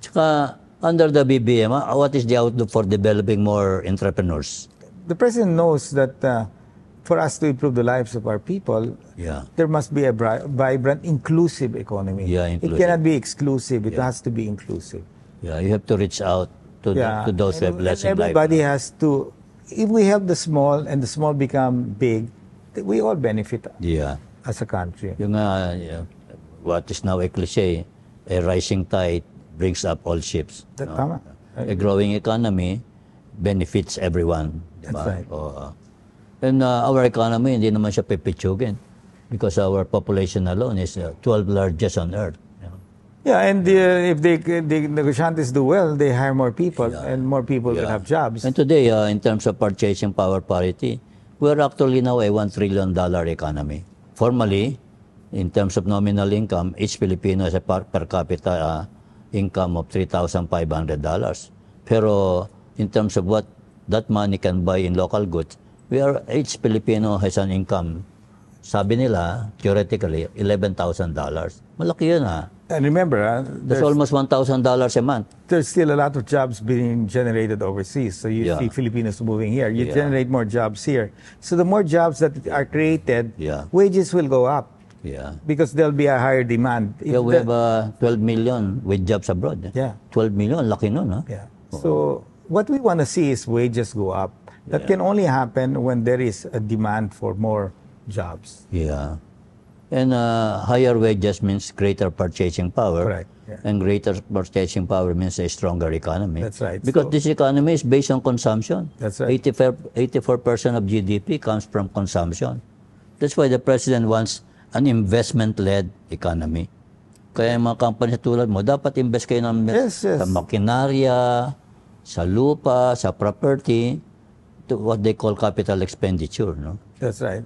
Tsaka, under the BBM, what is the outlook for developing more entrepreneurs? The President knows that for us to improve the lives of our people, there must be a vibrant, inclusive economy. Inclusive. It cannot be exclusive. It has to be inclusive. You have to reach out to those who have less in life. Everybody has to. If we help the small and the small become big, we all benefit as a country. Yung what is now a cliche, a rising tide brings up all ships. Tama. A growing economy benefits everyone. That's right. And our economy, hindi naman siya pipitsugin because our population alone is 12 largest on earth. Yeah, and if the Negociantes do well, they hire more people, and more people will have jobs. And today, in terms of purchasing power parity, we're actually now a $1 trillion economy. Formally, in terms of nominal income, each Filipino has a per capita income of $3,500. Pero in terms of what that money can buy in local goods, each Filipino has an income, sabi nila, theoretically, $11,000. Malaki yun And remember, that's almost $1,000 a month. There's still a lot of jobs being generated overseas. So you see Filipinos moving here. You generate more jobs here. So the more jobs that are created, wages will go up. Because there'll be a higher demand. We have 12 million with jobs abroad. 12 million, laki nun. So what we want to see is wages go up. That can only happen when there is a demand for more jobs. And higher wages means greater purchasing power. Correct. And greater purchasing power means a stronger economy. That's right. Because this economy is based on consumption. That's right. 84% of GDP comes from consumption. That's why the President wants an investment-led economy. Kaya yung mga companies tulad mo, dapat invest kayo sa makinarya, sa lupa, sa property, to what they call capital expenditure. No? That's right.